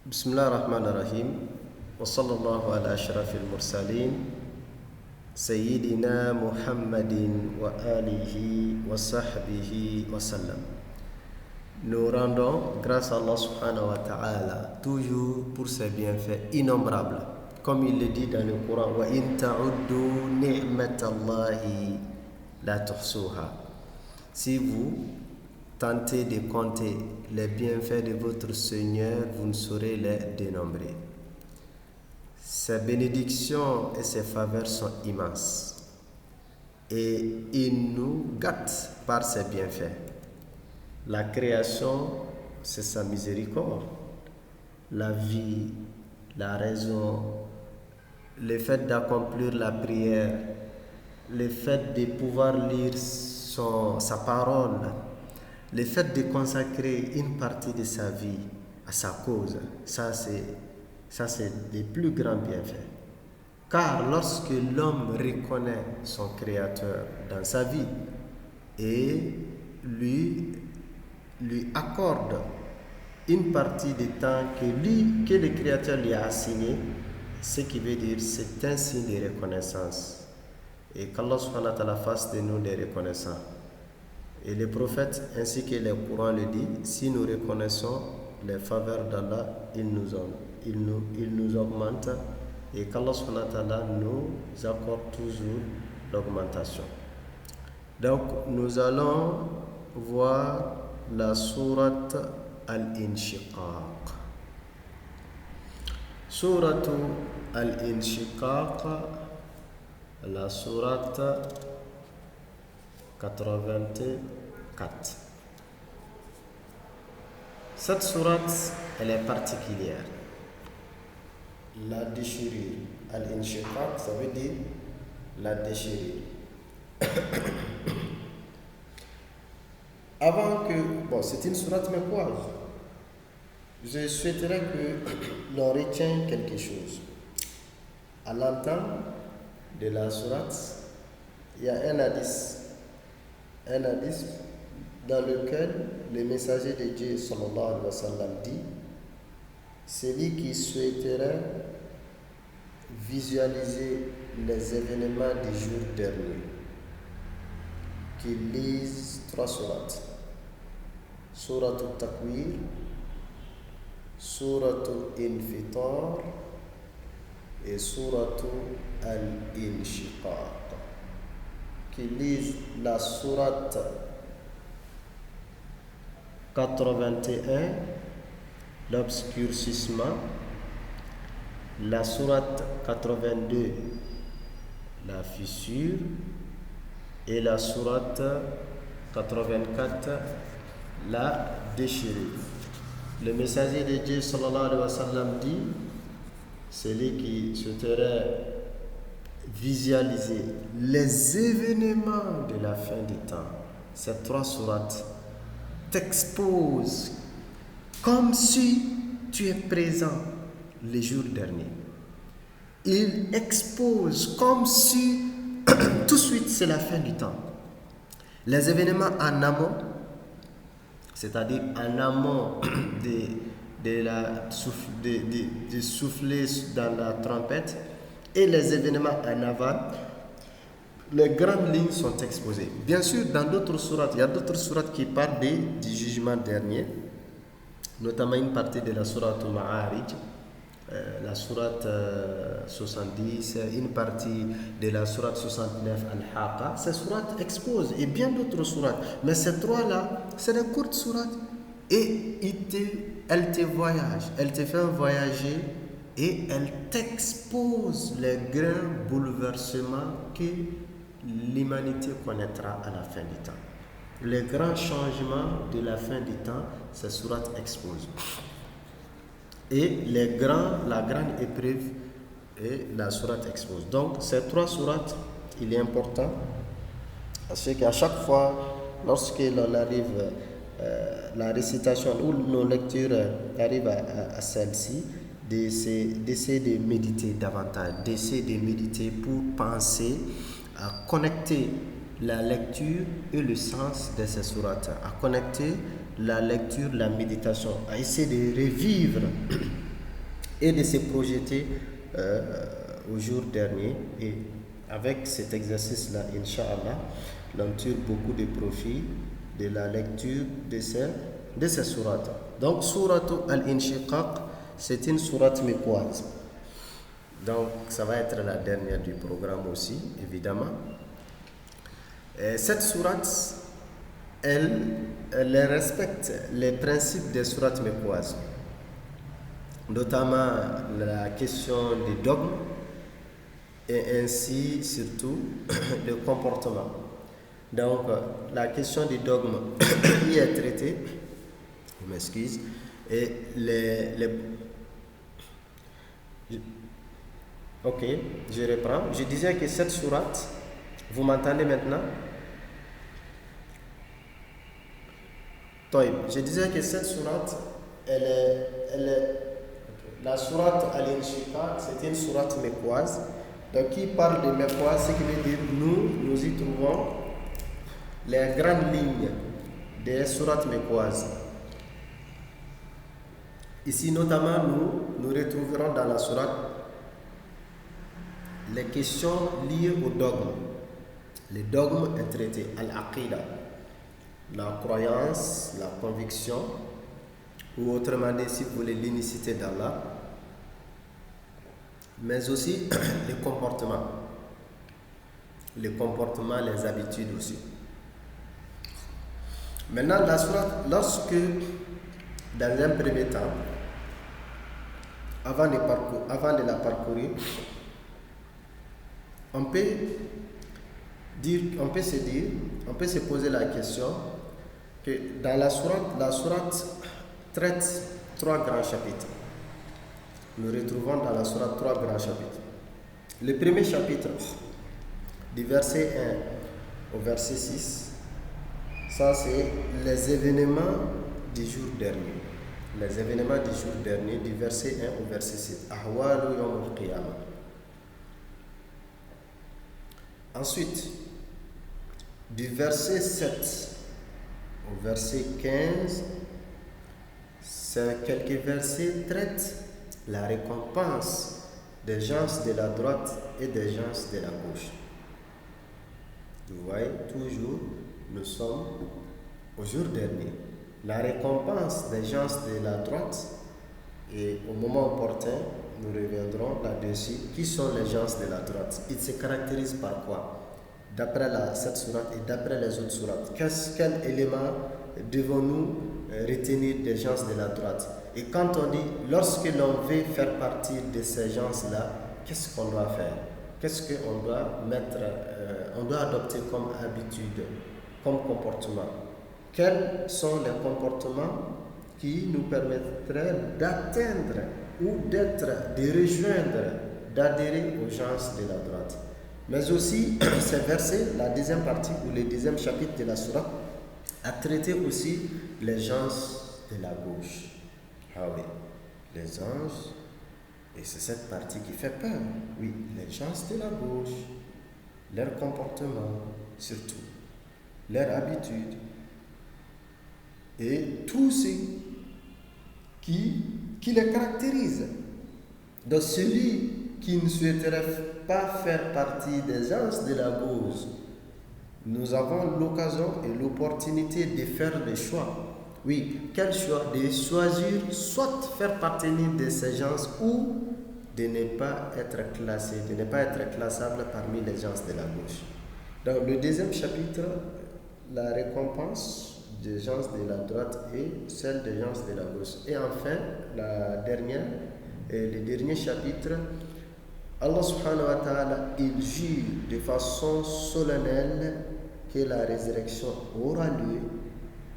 بسم الله الرحمن الرحيم وصلى الله على أشرف المرسلين سيدنا محمد وآله وصحبه وسلم. Nous rendons grâce à Allah subhanahu wa ta'ala toujours pour ses bienfaits innombrables. Comme il le dit dans le Coran, وَإِن تَعُدُّوا نِعْمَةَ اللَّهِ لَا تُحْصُوهَا. Si vous tentez de compter les bienfaits de votre Seigneur, vous ne saurez les dénombrer. Ses bénédictions et ses faveurs sont immenses et il nous gâte par ses bienfaits. La création, c'est sa miséricorde. La vie, la raison, le fait d'accomplir la prière, le fait de pouvoir lire sa parole, le fait de consacrer une partie de sa vie à sa cause, ça c'est les plus grands bienfaits. Car lorsque l'homme reconnaît son Créateur dans sa vie et lui accorde une partie du temps que le Créateur lui a assigné, ce qui veut dire c'est un signe de reconnaissance. Et qu'Allah subhanahu wa ta'ala fasse de nous des reconnaissants. Et les prophètes ainsi que les Courans le disent, si nous reconnaissons les faveurs d'Allah, il nous augmente et qu'Allah subhanahu wa ta'ala nous accorde toujours l'augmentation. Donc nous allons voir la sourate Al-Inshiqaq. Sourate Al-Inshiqaq, la sourate 84. Cette sourate, elle est particulière. La déchirure. Al-Inshiqaq, ça veut dire la déchirure. Avant que... Bon, c'est une sourate mais quoi? Je souhaiterais que l'on retienne quelque chose. À l'entame de la sourate, il y a un hadith dans lequel le messager de Dieu sallallahu alayhi wa sallam dit: celui qui souhaiterait visualiser les événements du jour dernier, qu'il lise 3 sourates: Sourate al-Takwir, Sourate al-Infitar et Sourate al-Inshiqaq. Qui lise la sourate 81, l'obscurcissement, la sourate 82, la fissure, et la sourate 84, la déchirure. Le messager de Dieu sallallahu alayhi wa sallam dit: celui qui souhaiterait visualiser les événements de la fin du temps, ces 3 sourates t'exposent comme si tu es présent le jour dernier. Il expose comme si tout de suite c'est la fin du temps. Les événements en amont, c'est-à-dire en amont de souffler dans la trompette, et les événements en aval, les grandes lignes sont exposées. Bien sûr, dans d'autres sourates, il y a d'autres sourates qui parlent du jugement dernier, notamment une partie de la sourate Ma'arij, la sourate 70, une partie de la sourate 69 Al-Haqqa. Ces sourates exposent, et bien d'autres sourates. Mais ces 3-là, c'est des courtes sourates. Et elles te voyagent, elles te font voyager, et elle t'expose les grands bouleversements que l'humanité connaîtra à la fin du temps. Les grands changements de la fin du temps, ces sourates exposent. Et la grande épreuve, et la sourate expose. Donc, ces 3 sourates, il est important, parce qu'à chaque fois, lorsque l'on arrive, la récitation ou nos lectures arrivent à celle-ci, d'essayer de méditer davantage, d'essayer de méditer pour penser à connecter la lecture et le sens de ces sourates, à connecter la lecture, la méditation, à essayer de revivre et de se projeter au jour dernier. Et avec cet exercice-là, Inch'Allah, l'on tire beaucoup de profit de la lecture de ces sourates. Donc, Sourate Al-Inshiqaq, c'est une sourate mécoise. Donc, ça va être la dernière du programme aussi, évidemment. Et cette sourate, elle respecte les principes des sourates mécoises, notamment la question des dogmes et ainsi surtout le comportement. Donc, la question des dogmes y est traitée, je m'excuse, et ok, je reprends. Je disais que cette sourate, vous m'entendez maintenant? Je disais que cette sourate, la sourate Al-Inshiqaq, c'est une sourate mécoise. Donc, qui parle de mécoise, ce qui veut dire nous y trouvons les grandes lignes des sourates mécoises. Ici, notamment, nous retrouverons dans la sourate les questions liées au dogme. Le dogme est traité, al-aqida, la croyance, la conviction, ou autrement dit, si vous voulez, l'unicité d'Allah, mais aussi les comportements, les habitudes aussi. Maintenant, la sourate, lorsque, dans un premier temps, avant de la parcourir, on peut se poser la question que dans la sourate traite 3 grands chapitres. Nous retrouvons dans la sourate 3 grands chapitres. Le premier chapitre, du verset 1 au verset 6, ça c'est les événements du jour dernier. Les événements du jour dernier, du verset 1 au verset 7. Ahwalu yawm al-qiyamah. Ensuite, du verset 7 au verset 15, quelques versets traitent la récompense des gens de la droite et des gens de la gauche. Vous voyez, toujours, nous sommes au jour dernier. La récompense des gens de la droite, et au moment opportun, nous reviendrons là-dessus. Qui sont les gens de la droite? Ils se caractérisent par quoi? D'après cette sourate et d'après les autres sourates, quel élément devons-nous retenir des gens de la droite? Et quand on dit, lorsque l'on veut faire partie de ces gens-là, qu'est-ce qu'on doit faire? Qu'est-ce qu'on doit on doit adopter comme habitude, comme comportement? Quels sont les comportements qui nous permettraient d'atteindre ou de rejoindre, d'adhérer aux gens de la droite? Mais aussi, ces versets, la deuxième partie ou le deuxième chapitre de la sourate, a traité aussi les gens de la gauche. Ah oui, les anges, et c'est cette partie qui fait peur. Oui, les gens de la gauche, leur comportement, surtout, leur habitude, et tout ce qui les caractérise. Donc celui qui ne souhaiterait pas faire partie des gens de la gauche, nous avons l'occasion et l'opportunité de faire des choix. Oui, quel choix? De choisir soit faire partie de ces gens ou de ne pas être classé, de ne pas être classable parmi les gens de la gauche. Dans le deuxième chapitre, la récompense des gens de la droite et celle des gens de la gauche. Et enfin, le dernier chapitre, Allah subhanahu wa ta'ala, il jure de façon solennelle que la résurrection aura lieu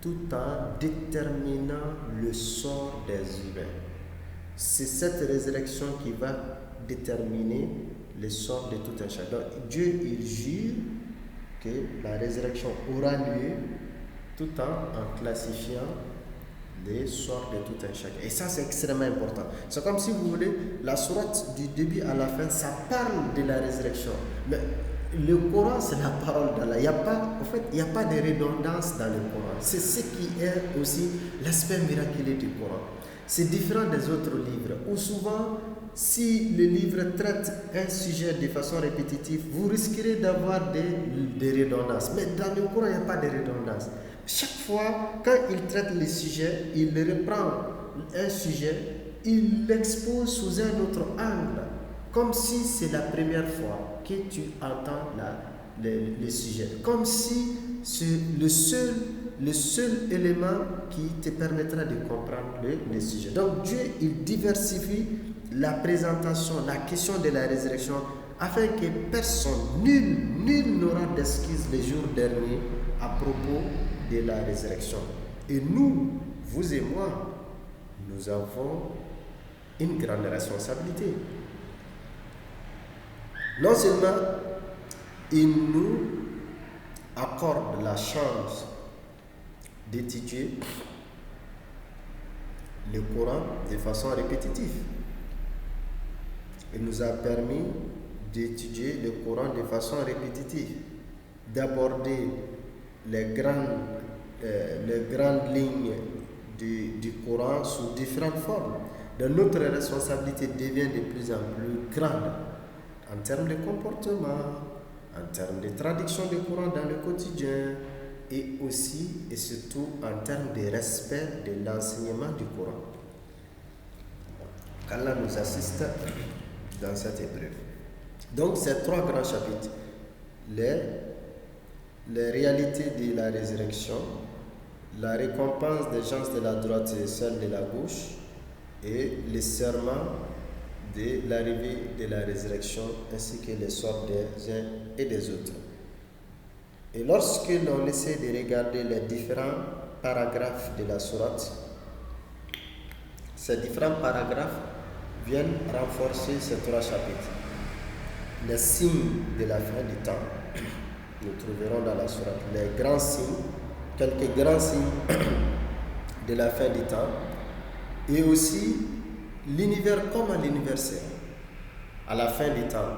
tout en déterminant le sort des humains. C'est cette résurrection qui va déterminer le sort de tout un chacun. Donc Dieu, il jure que la résurrection aura lieu tout en classifiant les sorts de tout un chacun. Et ça, c'est extrêmement important. C'est comme si vous voulez, la sourate du début à la fin, ça parle de la résurrection. Mais le Coran, c'est la parole d'Allah. Il n'y a pas de redondance dans le Coran. C'est ce qui est aussi l'aspect miraculeux du Coran. C'est différent des autres livres, où souvent, si le livre traite un sujet de façon répétitive, vous risquerez d'avoir des redondances. Mais dans le Coran, il n'y a pas de redondance. Chaque fois, quand il traite le sujet, il reprend un sujet, il l'expose sous un autre angle, comme si c'est la première fois que tu entends le sujet. Comme si c'est le seul élément qui te permettra de comprendre le sujet. Donc Dieu, il diversifie la présentation, la question de la résurrection, afin que personne, nul n'aura d'excuses les jours derniers à propos de la résurrection. Et nous, vous et moi, nous avons une grande responsabilité. Non seulement il nous accorde la chance d'étudier le Coran de façon répétitive. Il nous a permis d'étudier le Coran de façon répétitive, d'aborder les grandes lignes du Coran sous différentes formes. Donc notre responsabilité devient de plus en plus grande en termes de comportement, en termes de traduction du Coran dans le quotidien, et aussi et surtout en termes de respect de l'enseignement du Coran. qu'Allah nous assiste dans cette épreuve. Donc, ces trois grands chapitres, les réalités de la résurrection, la récompense des gens de la droite et celle de la gauche, et les serments de l'arrivée de la résurrection, ainsi que les sorts des uns et des autres. Et lorsque l'on essaie de regarder les différents paragraphes de la sourate, ces différents paragraphes viennent renforcer ces trois chapitres. Les signes de la fin du temps, nous trouverons dans la sourate les grands signes, quelques grands signes de la fin du temps, et aussi l'univers, comment l'univers sera. À la fin du temps,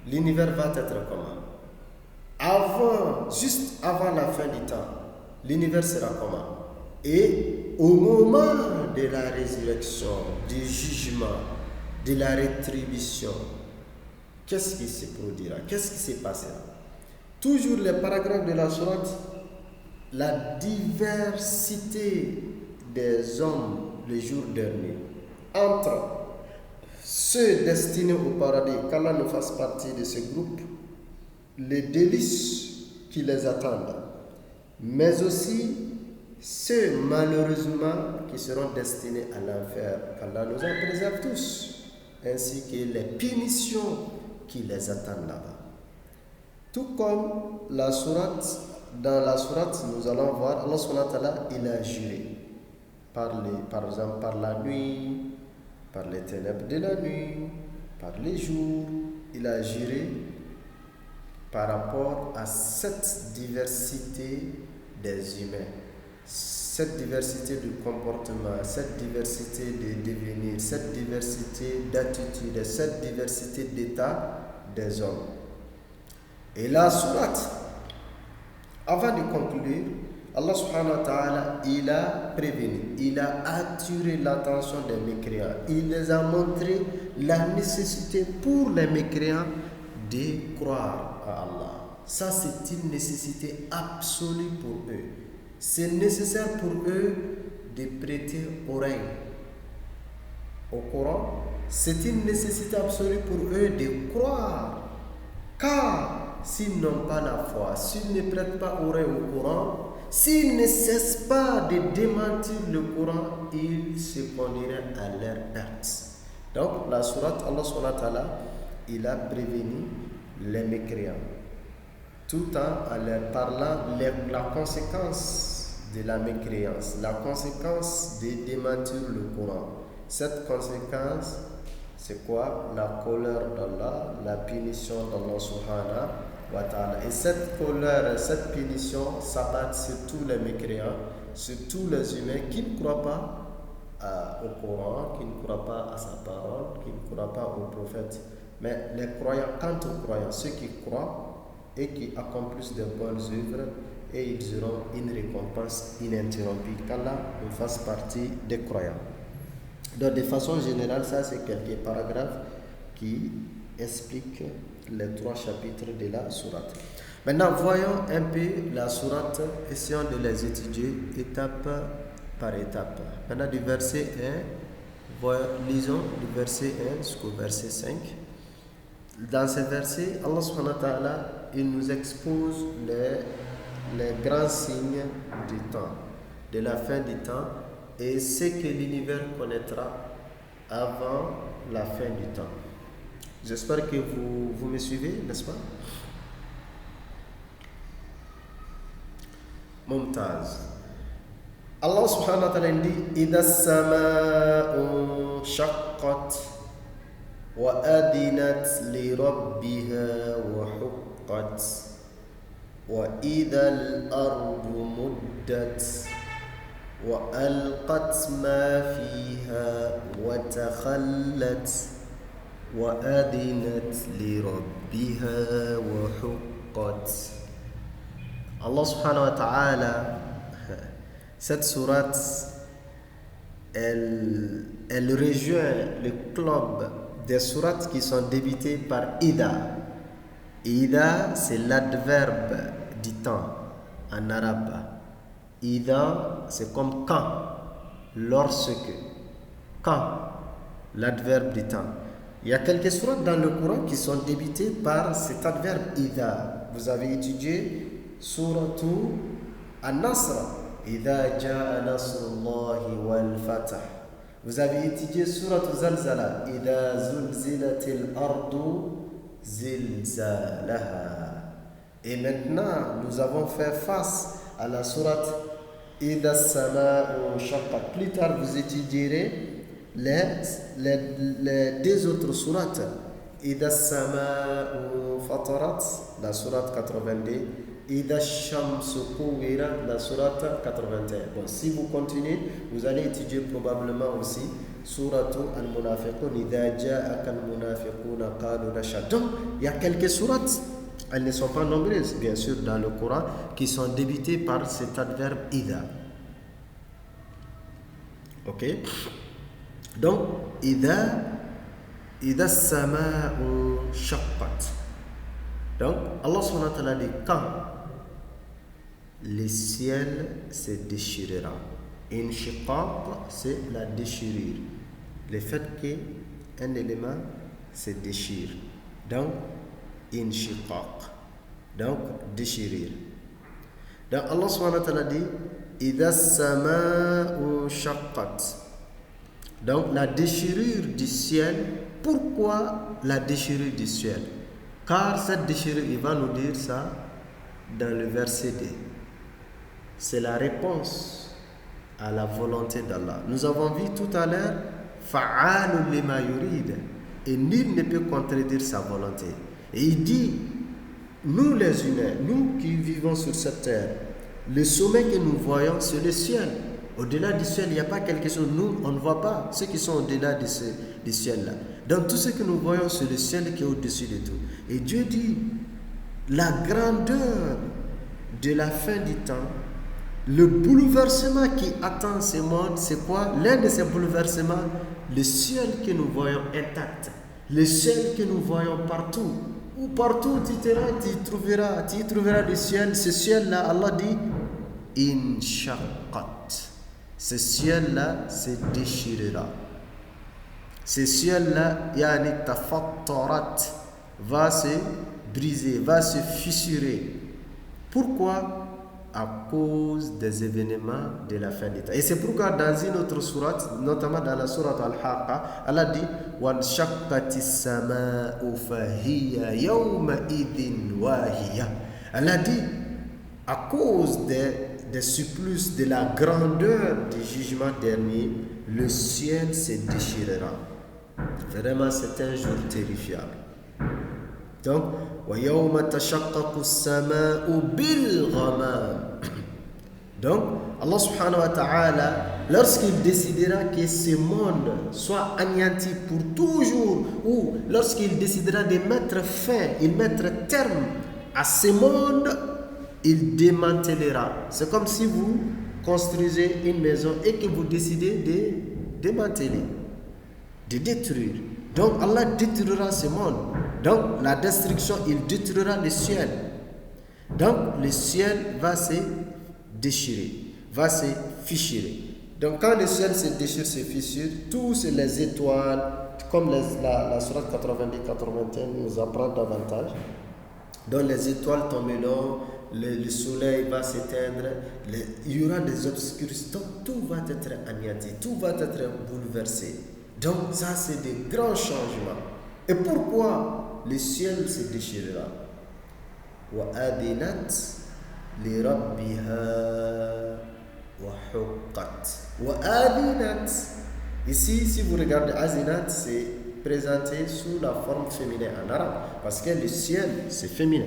l'univers va être comment? Juste avant la fin du temps, l'univers sera comment? Et au moment de la résurrection, du jugement, de la rétribution, qu'est-ce qui se produira? Qu'est-ce qui se passera? Toujours les paragraphes de la sourate, la diversité des hommes le jour dernier, entre ceux destinés au paradis, qu'Allah nous fasse partie de ce groupe, les délices qui les attendent, mais aussi ceux malheureusement qui seront destinés à l'enfer, qu'Allah nous en préserve tous, ainsi que les punitions qui les attendent là-bas. Tout comme la sourate, dans la sourate, nous allons voir, Allah subhanahu wa ta'ala, il a juré, par exemple par la nuit, par les ténèbres de la nuit, par les jours, il a juré par rapport à cette diversité des humains, cette diversité de comportement, cette diversité de devenir, cette diversité d'attitude, cette diversité d'état des hommes. Et la sourate, avant de conclure, Allah subhanahu wa ta'ala, il a prévenu, il a attiré l'attention des mécréants, il les a montré la nécessité pour les mécréants de croire à Allah. Ça, c'est une nécessité absolue pour eux. C'est nécessaire pour eux de prêter oreille au Coran. C'est une nécessité absolue pour eux de croire. Car s'ils n'ont pas la foi, s'ils ne prêtent pas oreille au Coran, s'ils ne cessent pas de démentir le Coran, ils se conduiraient à leur perte. Donc, la sourate, Allah subhanahu wa ta'ala, il a prévenu les mécréants, tout en leur parlant la conséquence de la mécréance, la conséquence de démentir le Coran. Cette conséquence, c'est quoi? La colère d'Allah, la punition d'Allah subhanahu wa ta'ala. Et cette colère, cette punition s'abat sur tous les mécréants, sur tous les humains qui ne croient pas au Coran, qui ne croient pas à sa parole, qui ne croient pas au prophète. Mais les croyants, quant aux croyants, ceux qui croient et qui accomplissent de bonnes œuvres, et ils auront une récompense ininterrompue. Qu'Allah nous fasse partie des croyants. Donc, de façon générale, ça c'est quelques paragraphes qui expliquent les 3 chapitres de la sourate. Maintenant, voyons un peu la sourate, essayons de les étudier étape par étape. Maintenant, du verset 1, lisons du verset 1 jusqu'au verset 5. Dans ce verset, Allah subhanahu wa ta'ala, il nous expose les grands signes du temps, de la fin du temps, et ce que l'univers connaîtra avant la fin du temps. J'espère que vous me suivez, n'est-ce pas? Mumtaz. Allah subhanahu wa ta'ala dit Idha as-sama'u shaqqat wa adinat li rabbiha wa huqqat wa idha al-ardu muddat wa alqat ma fiha wa takhallat wa adinat li rabbiha wa huqqat. Allah subhanahu wa ta'ala, cette sourate, elle rejoint le club des sourates qui sont débutées par Ida. Ida, c'est l'adverbe du temps en arabe. Ida, c'est comme quand, lorsque, quand, l'adverbe du temps. Il y a quelques sourates dans le Coran qui sont débutées par cet adverbe Ida. Vous avez étudié Suratu An-Nasr, Idha Ja'a Nasrullahi wal Fatah. Vous avez étudié Suratu Zalzala, Idha Zulzilatil Ardu Zilzalaha. Et maintenant, nous avons fait face à la sourate Idha Sama'u Shaqqat. Plus tard, vous étudierez les 2 autres sourates. Idha Sama'u Fatarat, la sourate 82. Ida Shamsu Kuwirat, la sourate 81. Bon, si vous continuez, vous allez étudier probablement aussi Suratu Al-Munafiqun, Ida Ja'aka Al-Munafiquna Qalu Nashhadu. Donc, il y a quelques sourates, elles ne sont pas nombreuses, bien sûr, dans le Coran, qui sont débutées par cet adverbe Ida. Ok? Donc, Ida Sama'u Shaqqat. Donc, Allah subhanahu wa ta'ala dit quand le ciel se déchirera. Inshiqaq, c'est la déchirure. Le fait qu'un élément se déchire. Donc, inshiqaq. Donc, déchirure. Donc, Allah subhanahu wa ta'ala dit Idha sama'u shaqqat. Donc, la déchirure du ciel. Pourquoi la déchirure du ciel? Car cette déchirure, il va nous dire ça dans le verset 2. C'est la réponse à la volonté d'Allah. Nous avons vu tout à l'heure Fa'alun lima yurid, et nul ne peut contredire sa volonté. Et il dit, nous les humains, nous qui vivons sur cette terre, le sommet que nous voyons, c'est le ciel. Au-delà du ciel, il n'y a pas quelque chose. Nous, on ne voit pas ceux qui sont au-delà du ciel-là. Donc, tout ce que nous voyons, c'est le ciel qui est au-dessus de tout. Et Dieu dit, la grandeur de la fin du temps, le bouleversement qui attend ce monde, c'est quoi? L'un de ces bouleversements, le ciel que nous voyons intact, le ciel que nous voyons partout. Où partout tu y trouveras le ciel. Ce ciel-là, Allah dit, Inshaqqat. Ce ciel-là se déchirera. Ce ciel-là, yani tafattarat, va se briser, va se fissurer. Pourquoi? À cause des événements de la fin des temps. Et c'est pourquoi dans une autre sourate, notamment dans la sourate Al-Haqqa, Allah dit وَانْشَقَّتِ السَّمَاءُ فَهِيَ يَوْمَئِذٍ وَاهِيَةٌ. Allah dit, à cause des supplices de la grandeur du jugement dernier, le ciel se déchirera. Vraiment, c'est un jour terrifiable. Donc, وَيَوْمَ تَشَقَّقُ السَّمَاءُ بِالْغَمَامِ. Donc, Allah subhanahu wa ta'ala, lorsqu'il décidera que ce monde soit anéanti pour toujours, ou lorsqu'il décidera de mettre fin, il mettre terme à ce monde, il démantèlera. C'est comme si vous construisez une maison et que vous décidez de démanteler. de détruire. Donc Allah détruira ce monde. Donc la destruction, il détruira le ciel. Donc le ciel va se déchirer, va se fichurer. Donc quand le ciel se déchire, se fissure, tous les étoiles, comme la sourate 90-81 nous apprend davantage, donc les étoiles tomberont, le soleil va s'éteindre, il y aura des obscurités, donc tout va être anéanti, tout va être bouleversé. Donc ça c'est des grands changements. Et pourquoi le ciel se déchirera? وَآذِنَتْ لِرَبِّهَا وَحُقَّتْ وَآذِنَتْ. Ici, si vous regardez Azinat, c'est présenté sous la forme féminine en arabe, parce que le ciel, c'est féminin.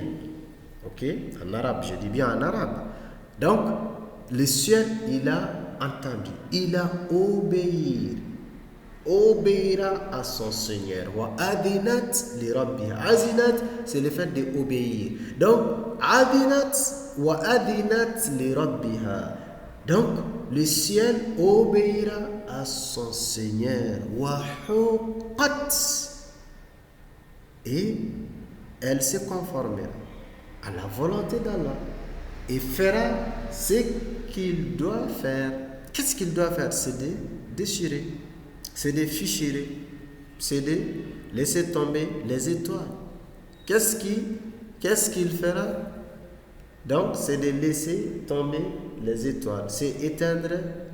Ok? En arabe, je dis bien en arabe. Donc, le ciel, il a entendu, il a obéi. Obéira à son Seigneur. Wa adinat li rabbiha. Azinat, c'est le fait d'obéir. Donc, adinat wa adinat li rabbiha. Donc, le ciel obéira à son Seigneur. Wa huqqat. Et elle se conformera à la volonté d'Allah et fera ce qu'il doit faire. Qu'est-ce qu'il doit faire? C'est de déchirer, c'est de fichurer, c'est de laisser tomber les étoiles. Qu'est-ce qu'il fera? Donc, c'est de laisser tomber les étoiles, c'est éteindre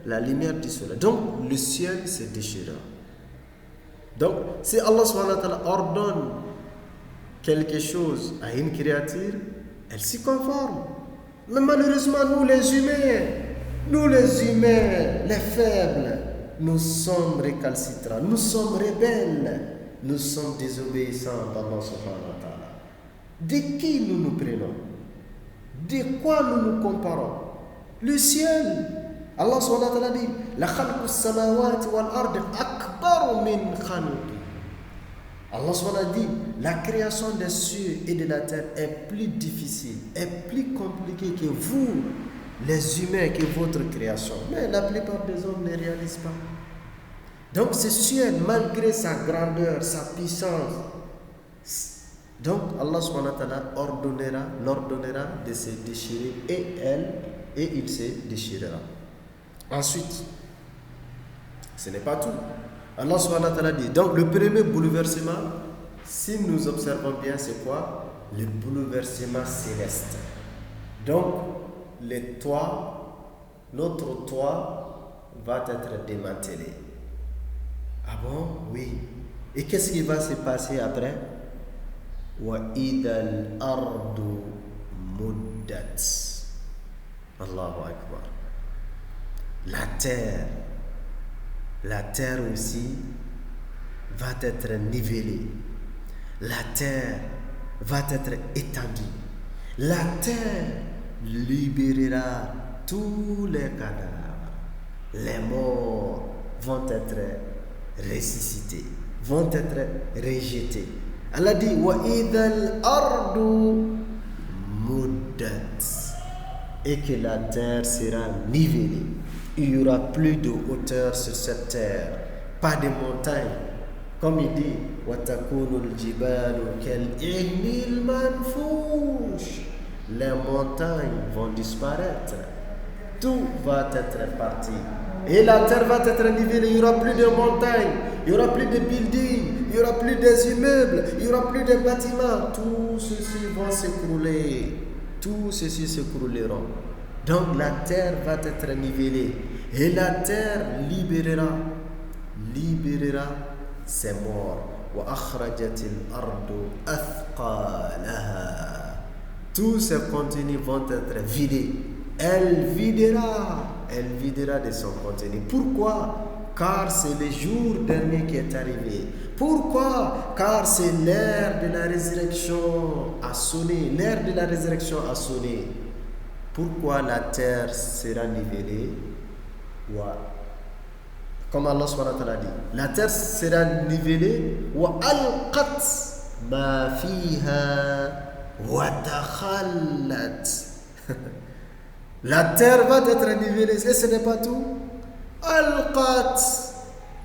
la lumière du soleil. Donc, le ciel se déchirera. Donc, si Allah subhanahu wa ta'ala ordonne quelque chose à une créature, elle s'y conforme. Mais malheureusement, nous les humains, les faibles, nous sommes récalcitrants, nous sommes rebelles, nous sommes désobéissants d'Allah subhanahu wa ta'ala. De qui nous nous prenons? De quoi nous nous comparons? Le ciel. Allah subhanahu wa ta'ala dit La khalqu samawati wal ardi akbaru min khalqi. Allah subhanahu wa ta'ala dit la création des cieux et de la terre est plus difficile, est plus compliquée que vous, les humains, que votre création. Mais la plupart des hommes ne réalisent pas. Donc ce ciel, malgré sa grandeur, sa puissance, donc Allah subhanahu wa ta'ala l'ordonnera de se déchirer et il se déchirera. Ensuite, ce n'est pas tout. Allah subhanahu wa ta'ala dit, donc le premier bouleversement, si nous observons bien, c'est quoi? Le bouleversement céleste. Donc, notre toit va être démantelé. Ah bon? Oui. Et qu'est-ce qui va se passer après? وَإِذَا الْأَرْضُ مُدَّتْ. Allahu Akbar. La terre aussi va être nivelée. La terre va être étendue. La terre libérera tous les cadavres. Les morts vont être ressuscités, vont être rejetés. Allah dit وَإِذَا الْأَرْضُ مُدَّتْ. Et que la terre sera nivelée. Il n'y aura plus de hauteur sur cette terre, pas de montagnes. Comme il dit, وَتَكُونُ الْجِبَالُ كَالْعِهْنِ الْمَنْفُوشِ. Les montagnes vont disparaître. Tout va être parti. Et la terre va être nivelée. Il n'y aura plus de montagnes, il n'y aura plus de buildings, il n'y aura plus des immeubles, il n'y aura plus de bâtiments. Tout ceci va s'écrouler. Tout ceci s'écrouleront. Donc la terre va être nivelée et la terre libérera ses morts. وَأَخْرَجَتِ الْأَرْضُ أَثْقَالَهَا. Tous ces contenus vont être vidés. Elle videra de son contenu. Pourquoi? Car c'est le jour dernier qui est arrivé. Pourquoi? Car c'est l'heure de la résurrection a sonné. L'heure de la résurrection a sonné. Pourquoi la terre sera nivelée? Comme Allah subhanahu wa ta'ala dit, la terre sera nivelée. وَأَلْقَتْ مَا فِيهَا وَتَخَلَّتْ. La terre va être nivelée. Et ce n'est pas tout. Alqat.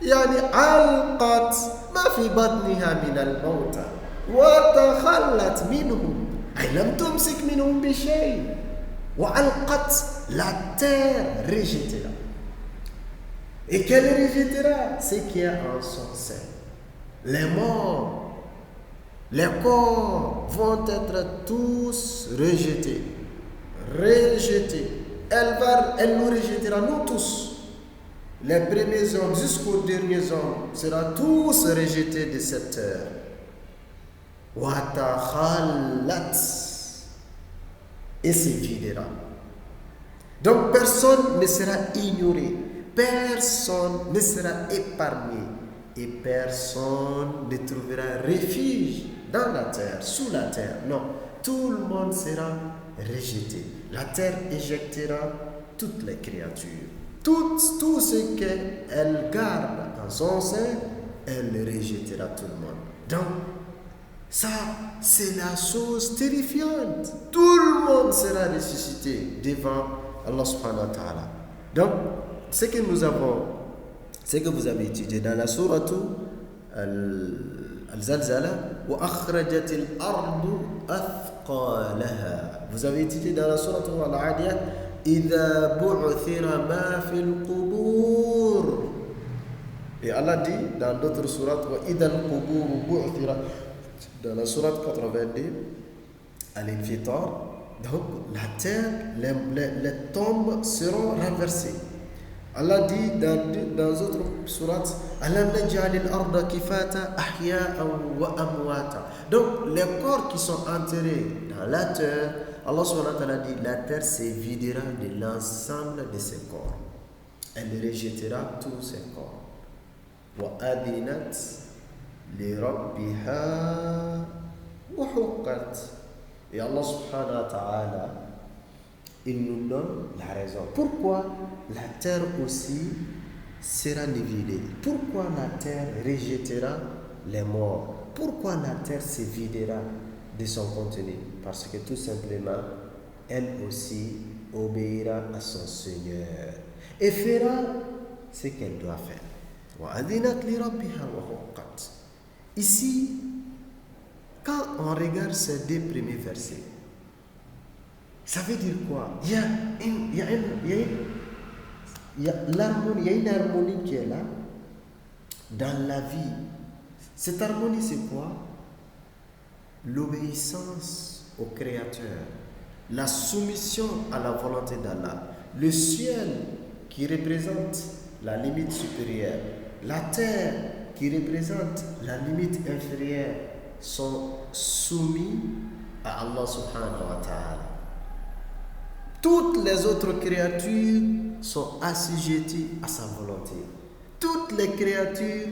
يعني علقت ما في بطنها من الموتى وتخلت منهم أي لم تمسك منهم بشيء. وألقت la terre rejettera. Et qu'elle rejettera ce qui est en son sein. Les morts, les corps vont être tous rejetés. Rejetés. Elle nous rejettera, nous tous. Les premiers hommes jusqu'aux derniers hommes seront tous rejetés de cette terre. Watakhalat. Et se videra. Donc personne ne sera ignoré, personne ne sera épargné et personne ne trouvera refuge dans la terre, sous la terre. Non, tout le monde sera rejeté. La terre éjectera toutes les créatures. Tout ce qu'elle garde en son sein, elle rejettera tout le monde. Donc, ça, c'est la chose terrifiante. Tout le monde sera ressuscité devant Allah subhanahu wa ta'ala. Donc, ce que vous avez étudié dans la sourate Al-Zalzala, وَأَخْرَجَتِ الْأَرْضُ أَثْقَالَهَا. Vous avez étudié dans la sourate Al-Adiyat, إِذَا بُعْثِرَ مَا فِي الْقُبُورِ. Et Allah dit dans d'autres sourates, وَإِذَا الْقُبُورُ بُعْثِرَ. Dans la sourate 82, Al-Infitar, donc la terre, les tombes seront renversées. Allah dit dans d'autres sourates, Alam naj'alil arda kifata ahya'an wa amwata. Donc les corps qui sont enterrés dans la terre, Allah subhanahu wa ta'ala dit, la terre se videra de l'ensemble de ses corps. Elle rejettera tous ses corps. Wa adinat li rabbiha wa huqqat. Et Allah subhanahu wa ta'ala, il nous donne la raison. Pourquoi la terre aussi sera divisée? Pourquoi la terre rejettera les morts? Pourquoi la terre se videra de son contenu? Parce que tout simplement, elle aussi obéira à son Seigneur et fera ce qu'elle doit faire. Ici, quand on regarde ces deux premiers versets, ça veut dire quoi? Il y a une harmonie qui est là dans la vie. Cette harmonie, c'est quoi? L'obéissance au Créateur, la soumission à la volonté d'Allah, le ciel qui représente la limite supérieure, la terre qui représente la limite inférieure, sont soumis à Allah subhanahu wa ta'ala. Toutes les autres créatures sont assujetties à sa volonté. Toutes les créatures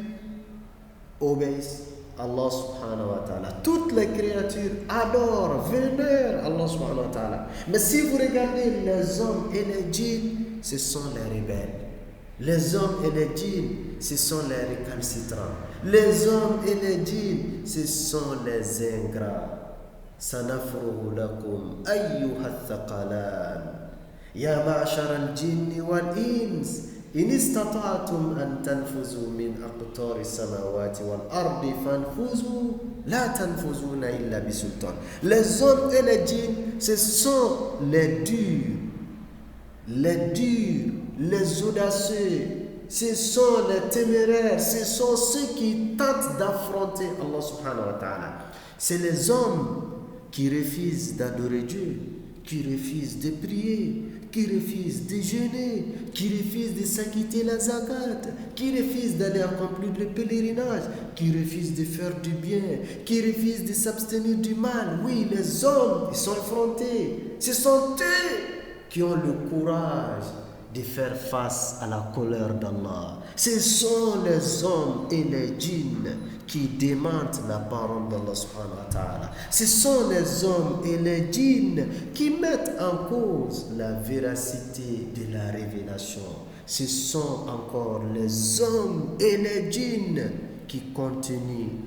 obéissent à Allah subhanahu wa ta'ala. Toutes les créatures adorent, vénèrent Allah subhanahu wa ta'ala. Mais si vous regardez les hommes et les djinns, ce sont les rebelles. Les hommes et les djinns, ce sont les récalcitrants. Les hommes et les djinns, ce sont les ingrats. سنفرغ لكم أيها الثقلان يا معشر الجن والإنس إن استطعتم أن تنفذوا من أقطار السماوات والأرض فانفذوا لا تنفذون إلا بسلطان. Les hommes et les djinns, ce sont les durs, les audacieux, ce sont les téméraires, ce sont ceux qui tentent d'affronter Allah subhanahu wa ta'ala. C'est les hommes qui refusent d'adorer Dieu, qui refusent de prier, qui refusent de jeûner, qui refusent de s'acquitter la zakat, qui refusent d'aller accomplir le pèlerinage, qui refusent de faire du bien, qui refusent de s'abstenir du mal. Oui, les hommes, ils sont affrontés. Ce sont eux qui ont le courage de faire face à la colère d'Allah. Ce sont les hommes et les djinns qui démentent la parole d'Allah subhanahu wa ta'ala. Ce sont les hommes et les djinns qui mettent en cause la véracité de la révélation. Ce sont encore les hommes et les djinns qui continuent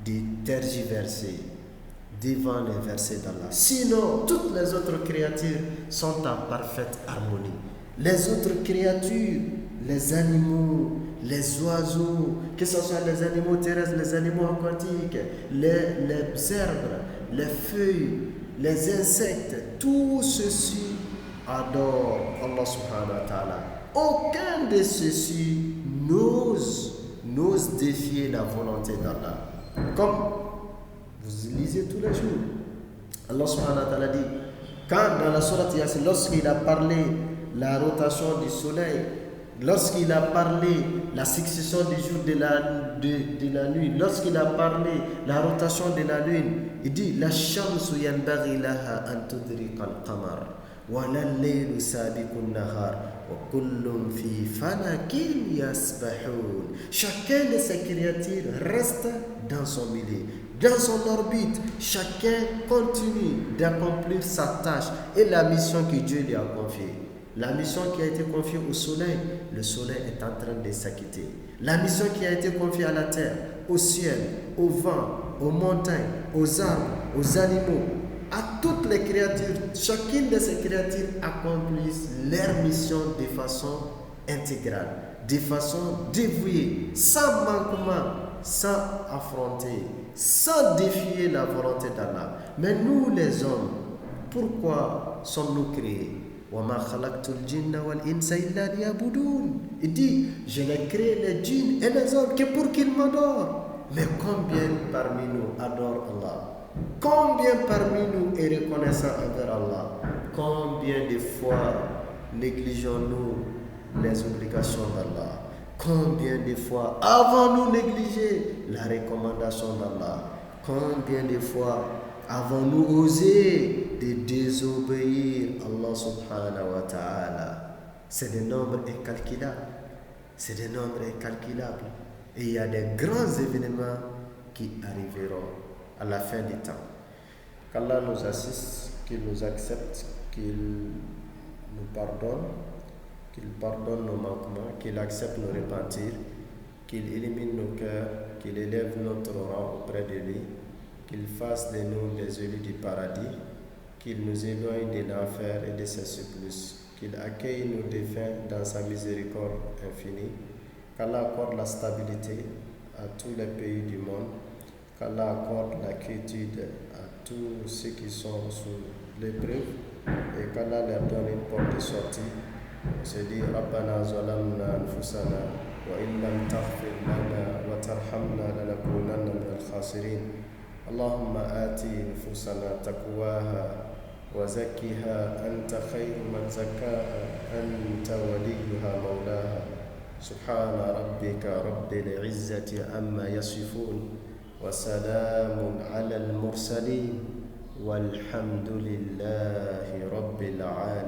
de tergiverser devant les versets d'Allah. Sinon, toutes les autres créatures sont en parfaite harmonie. Les autres créatures, les animaux, les oiseaux, que ce soit les animaux terrestres, les animaux aquatiques, les herbes, les feuilles, les insectes, tout ceci adore Allah subhanahu wa ta'ala. Aucun de ceux-ci n'ose défier la volonté d'Allah. Comme vous lisez tous les jours, Allah subhanahu wa ta'ala dit, quand dans la sourate Yasin, lorsqu'il a parlé la rotation du soleil, lorsqu'il a parlé la succession des jours de la nuit, lorsqu'il a parlé la rotation de la lune, il dit la shamsu yanbaghi laha an tudrika al-qamar wa al-laylu sabiqu an-nahar wa kullun fi falakin yasbahun. Chacun de ces créatures reste dans son milieu, dans son orbite. Chacun continue d'accomplir sa tâche et la mission que Dieu lui a confiée. La mission qui a été confiée au soleil, le soleil est en train de s'acquitter. La mission qui a été confiée à la terre, au ciel, au vent, aux montagnes, aux arbres, aux animaux, à toutes les créatures, chacune de ces créatures accomplissent leur mission de façon intégrale, de façon dévouée, sans manquement, sans affronter, sans défier la volonté d'Allah. Mais nous les hommes, pourquoi sommes-nous créés? Il dit, je n'ai créé les djinns et les hommes que pour qu'ils m'adorent. Mais combien parmi nous adorent Allah? Combien parmi nous est reconnaissant envers Allah? Combien de fois négligeons-nous les obligations d'Allah? Combien de fois avons-nous négligé la recommandation d'Allah? Combien de fois avons-nous osé de désobéir Allah subhanahu wa ta'ala? C'est des nombres incalculables. C'est des nombres incalculables. Et il y a des grands événements qui arriveront à la fin du temps. Qu'Allah nous assiste, qu'il nous accepte, qu'il nous pardonne, qu'il pardonne nos manquements, qu'il accepte nos repentirs, qu'il élimine nos cœurs, qu'il élève notre rang auprès de lui, qu'il fasse de nous des élus du paradis, qu'il nous éloigne de l'enfer et de ses supplices, qu'il accueille nos défunts dans sa miséricorde infinie, qu'Allah accorde la stabilité à tous les pays du monde, qu'Allah accorde la quiétude à tous ceux qui sont sous l'épreuve et qu'Allah leur donne une porte de sortie. On se dit Rabbana zalamna anfusana wa illam taghfir lana wa tarhamna lanakunanna minal khasirin. Allahumma ati nufusana taqwaha wa zakkiha anta khayru man zakkaha anta waliyuha mawlaha. Subhana rabbika rabbil izzati amma yasifun wa salamun ala al-mursalin walhamdulillahi rabbil alamin.